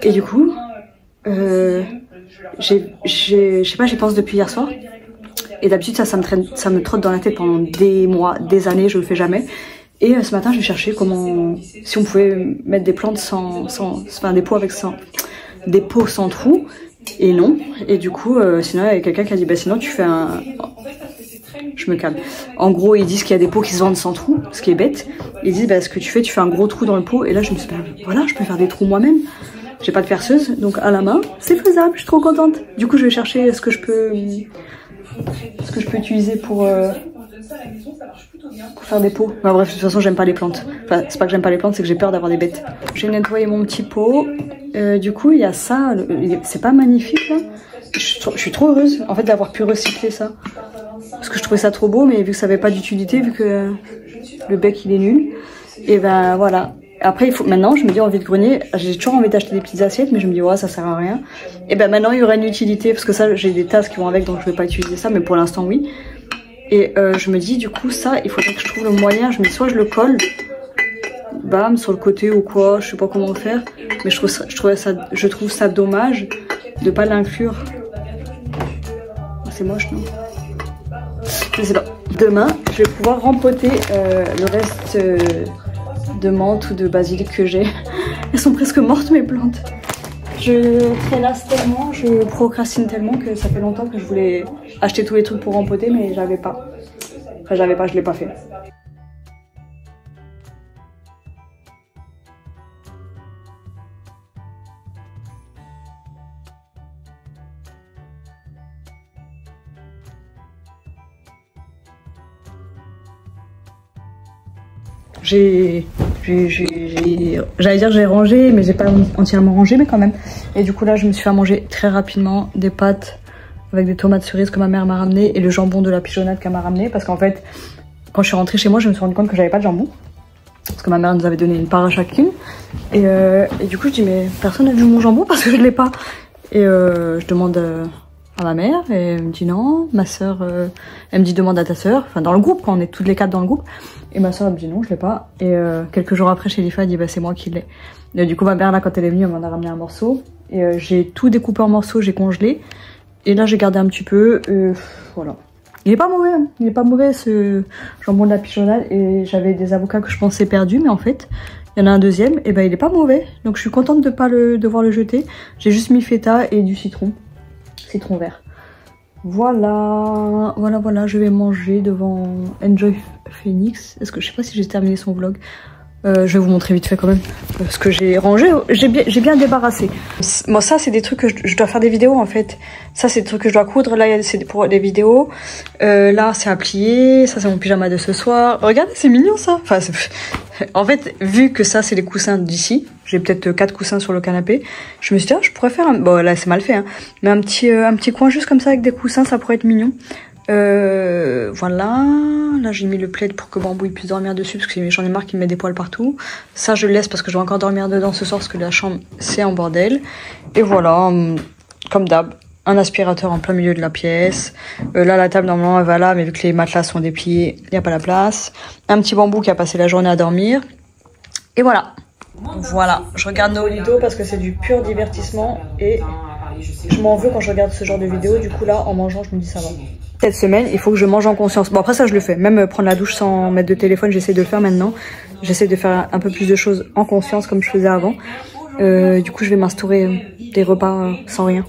Et du coup, je sais pas, j'y pense depuis hier soir. Et d'habitude ça me trotte dans la tête pendant des mois, des années, je le fais jamais. Et ce matin, je vais chercher si on pouvait mettre des plantes enfin des pots des pots sans trous. Et non. Et du coup, sinon, il y a quelqu'un qui a dit, bah sinon tu fais un... Je me calme. En gros, ils disent qu'il y a des pots qui se vendent sans trous, ce qui est bête. Ils disent, bah ce que tu fais un gros trou dans le pot. Et là, je me suis dit, bah, voilà, je peux faire des trous moi-même. J'ai pas de perceuse, donc à la main, c'est faisable, je suis trop contente. Du coup, je vais chercher ce que je peux utiliser pour faire des pots. Bah, bref, de toute façon, j'aime pas les plantes. Enfin, c'est pas que j'aime pas les plantes, c'est que j'ai peur d'avoir des bêtes. J'ai nettoyé mon petit pot. Du coup, il y a ça. C'est pas magnifique, là. Je suis trop heureuse, en fait, d'avoir pu recycler ça. Parce que je trouvais ça trop beau, mais vu que ça avait pas d'utilité, vu que le bec, il est nul. Et ben, voilà. Après, maintenant, je me dis en vide-grenier, j'ai toujours envie d'acheter des petites assiettes, mais je me dis, ouais, ça sert à rien. Et ben maintenant, il y aura une utilité, parce que ça, j'ai des tasses qui vont avec, donc je vais pas utiliser ça, mais pour l'instant, oui. Et je me dis, du coup, ça, il faudrait que je trouve le moyen. Je me dis, soit je le colle, bam, sur le côté ou quoi, je sais pas comment faire. Mais je trouve ça dommage de pas l'inclure. C'est moche, non? Je sais pas. Demain, je vais pouvoir rempoter le reste de menthe ou de basilic que j'ai. Elles sont presque mortes, mes plantes. Je prélasse tellement, je procrastine tellement que ça fait longtemps que je voulais acheter tous les trucs pour rempoter, mais j'avais pas. Enfin, je l'ai pas fait. J'allais dire j'ai rangé, mais j'ai pas entièrement rangé, mais quand même. Et du coup là, je me suis fait manger très rapidement des pâtes avec des tomates cerises que ma mère m'a ramené et le jambon de la pigeonnade qu'elle m'a ramené, parce qu'en fait, quand je suis rentrée chez moi, je me suis rendu compte que j'avais pas de jambon, parce que ma mère nous avait donné une part à chacune. Et du coup, je dis mais personne n'a vu mon jambon parce que je l'ai pas. Et je demande à ma mère et elle me dit non. Ma soeur, elle me dit demande à ta soeur. Enfin dans le groupe, quand on est toutes les 4 dans le groupe. Et ma soeur elle me dit non, je l'ai pas. Et quelques jours après, Shelifa a dit bah c'est moi qui l'ai. Et du coup ma mère là quand elle est venue, elle m'en a ramené un morceau. Et j'ai tout découpé en morceaux, j'ai congelé. Et là j'ai gardé un petit peu. Voilà. Il est pas mauvais, hein. Il est pas mauvais ce jambon de la pigeonnade. Et j'avais des avocats que je pensais perdus, mais en fait, il y en a un deuxième. Et ben il est pas mauvais. Donc je suis contente de pas devoir le jeter. J'ai juste mis feta et du citron vert. Voilà, je vais manger devant Enjoy Phoenix. Est-ce que je sais pas si j'ai terminé son vlog. Je vais vous montrer vite fait quand même. Parce que j'ai rangé, j'ai bien débarrassé. Moi ça c'est des trucs que je dois faire des vidéos en fait. Ça c'est des trucs que je dois coudre. Là c'est pour des vidéos. Là c'est à plier. Ça c'est mon pyjama de ce soir. Regardez c'est mignon ça. Enfin, en fait vu que ça c'est les coussins d'ici. J'ai peut-être 4 coussins sur le canapé. Je me suis dit je pourrais faire un... Bon là c'est mal fait hein. Mais un petit coin juste comme ça avec des coussins ça pourrait être mignon. Voilà, là j'ai mis le plaid pour que Bambou il puisse dormir dessus parce que j'en ai marre qu'il me met des poils partout. Ça je le laisse parce que je vais encore dormir dedans ce soir parce que la chambre c'est en bordel. Et voilà, comme d'hab, un aspirateur en plein milieu de la pièce. Là la table normalement elle va là mais vu que les matelas sont dépliés, il n'y a pas la place. Un petit Bambou qui a passé la journée à dormir. Et voilà. Voilà, je regarde Nolito parce que c'est du pur divertissement et je m'en veux quand je regarde ce genre de vidéos. Du coup là en mangeant je me dis ça va. Cette semaine, il faut que je mange en conscience. Bon après ça je le fais, même prendre la douche sans mettre de téléphone, j'essaie de le faire maintenant. J'essaie de faire un peu plus de choses en conscience comme je faisais avant. Du coup je vais m'instaurer des repas sans rien.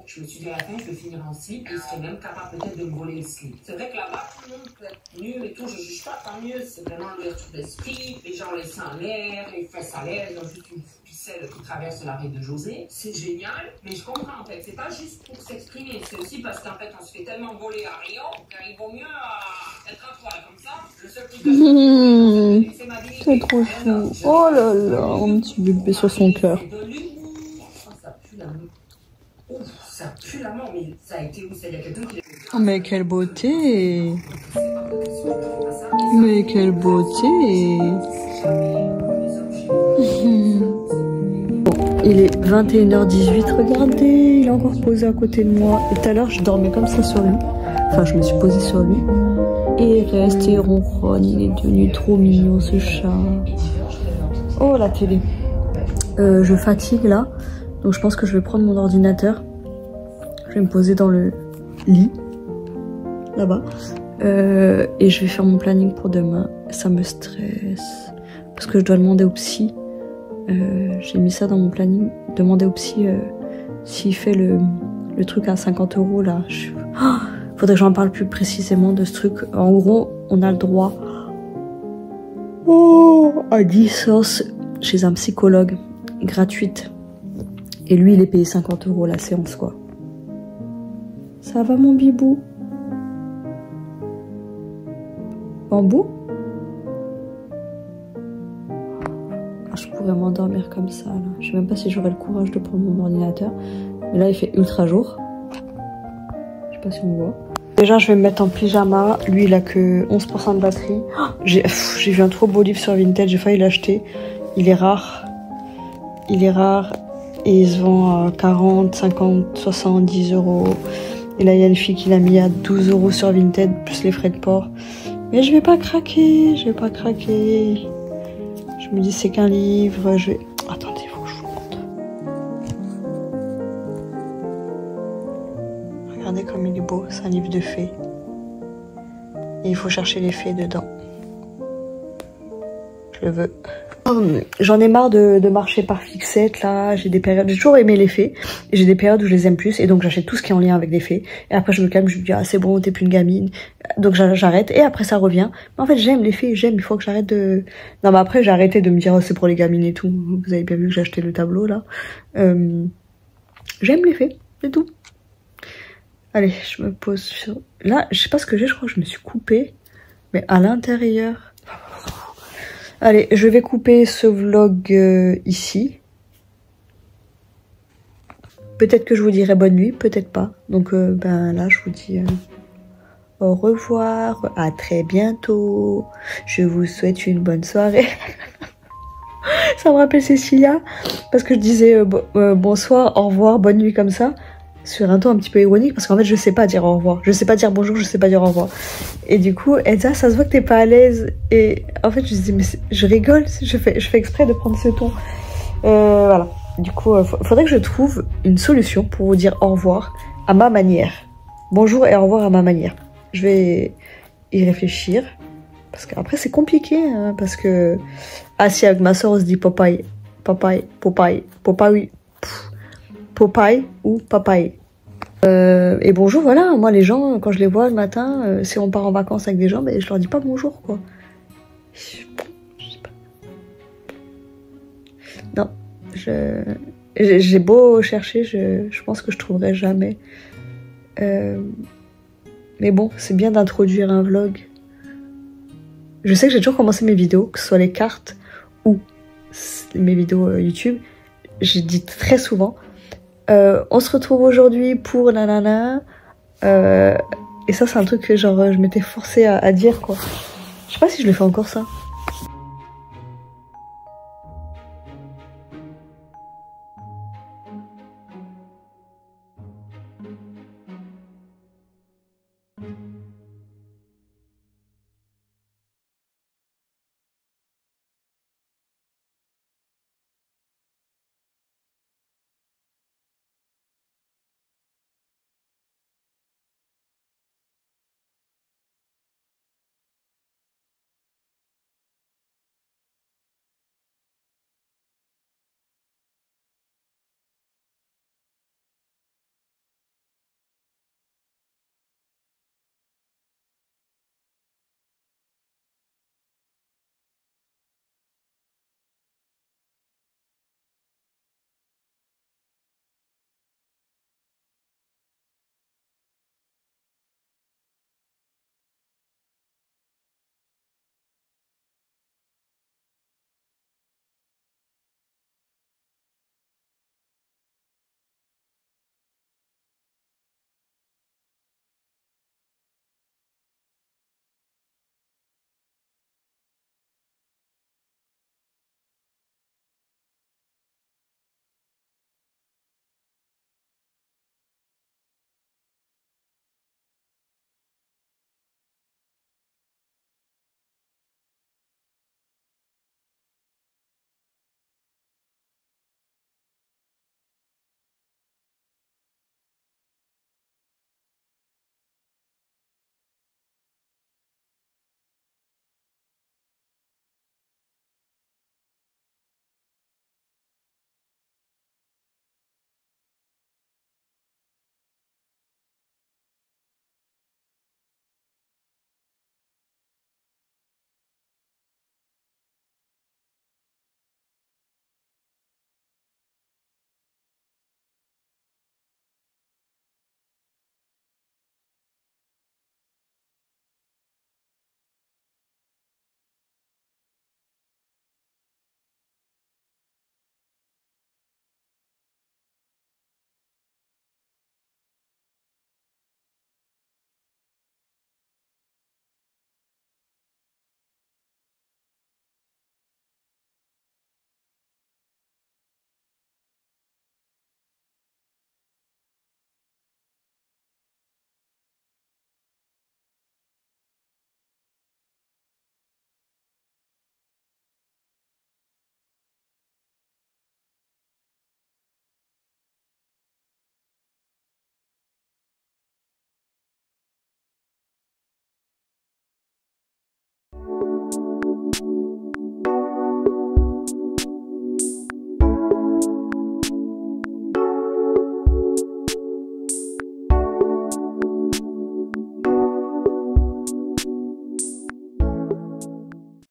Je me suis dit à la fin, je vais finir en slip et je serais même capable peut-être de me voler le slip. C'est vrai que là-bas, tout le monde peut être nul et tout, je juge pas, tant mieux, c'est vraiment l'ouverture d'esprit, les gens laissent en l'air, les fesses à l'air, ils ont juste une ficelle qui traverse la rue de José. C'est génial, mais je comprends en fait, c'est pas juste pour s'exprimer, c'est aussi parce qu'en fait on se fait tellement voler à Rio qu'il vaut mieux être à poil comme ça. Le seul truc de c'est ma dignité. C'est trop chou. Oh là là, un petit bébé sur son cœur. Ça pue la mort, mais ça a été où? Ça, il y a quelqu'un qui... Oh mais quelle beauté! Mais quelle beauté! Bon, il est 21h18, regardez, il est encore posé à côté de moi. Et tout à l'heure, je dormais comme ça sur lui. Enfin, je me suis posée sur lui. Et il reste, il ronronne, il est devenu trop mignon ce chat. Oh la télé! Je fatigue là, donc je pense que je vais prendre mon ordinateur. Je vais me poser dans le lit, là-bas, et je vais faire mon planning pour demain. Ça me stresse, parce que je dois demander au psy. J'ai mis ça dans mon planning, demander au psy s'il fait le truc à 50 € là. Faudrait que j'en parle plus précisément de ce truc. En gros, on a le droit à 10 séances chez un psychologue, gratuite. Et lui, il est payé 50 € la séance, quoi. Ça va mon bibou? Bambou? Ah, je pourrais m'endormir comme ça là. Je sais même pas si j'aurai le courage de prendre mon ordinateur. Mais là il fait ultra jour. Je sais pas si on voit. Déjà je vais me mettre en pyjama. Lui il a que 11% de batterie. Oh, j'ai vu un trop beau livre sur Vinted, j'ai failli l'acheter. Il est rare. Il est rare. Et il se vend à 40, 50, 70 €. Et là, il y a une fille qui l'a mis à 12 € sur Vinted, plus les frais de port. Mais je vais pas craquer, je vais pas craquer. Je me dis, c'est qu'un livre, je vais... Attendez, il faut que je vous montre. Regardez comme il est beau, c'est un livre de fées. Et il faut chercher les fées dedans. Je le veux. J'en ai marre de marcher par fixette là, j'ai des périodes, j'ai toujours aimé les fées et j'ai des périodes où je les aime plus et donc j'achète tout ce qui est en lien avec des fées et après je me calme, je me dis ah c'est bon t'es plus une gamine donc j'arrête et après ça revient. Mais en fait j'aime les fées, il faut que j'arrête de... Non mais après j'ai arrêté de me dire oh, c'est pour les gamines et tout, vous avez bien vu que j'ai acheté le tableau là. J'aime les fées, c'est tout. Allez je me pose sur... Là je sais pas ce que j'ai, je crois que je me suis coupée mais à l'intérieur... Allez, je vais couper ce vlog ici. Peut-être que je vous dirai bonne nuit, peut-être pas. Donc ben là, je vous dis au revoir, à très bientôt. Je vous souhaite une bonne soirée. Ça me rappelle Cécilia, parce que je disais bonsoir, au revoir, bonne nuit comme ça. Sur un ton un petit peu ironique parce qu'en fait je sais pas dire au revoir, je sais pas dire bonjour, je sais pas dire au revoir et du coup elle dit ah, ça se voit que t'es pas à l'aise et en fait je dis mais je rigole, je fais exprès de prendre ce ton voilà, du coup faudrait que je trouve une solution pour vous dire au revoir à ma manière, bonjour et au revoir à ma manière. Je vais y réfléchir. Parce qu'après, c'est compliqué. Hein, parce que... Ah si, avec ma soeur, on se dit Popeye. Popeye, Popeye, Popeye, Popeye ou Papaye. Et bonjour, voilà. Moi, les gens, quand je les vois le matin, si on part en vacances avec des gens, ben, je leur dis pas bonjour, quoi. Je sais pas. Non, j'ai beau chercher, je pense que je trouverai jamais. Mais bon, c'est bien d'introduire un vlog. Je sais que j'ai toujours commencé mes vidéos, que ce soit les cartes ou mes vidéos YouTube. J'ai dit très souvent, on se retrouve aujourd'hui pour nanana. Et ça, c'est un truc que genre je m'étais forcée à dire, quoi. Je sais pas si je le fais encore ça.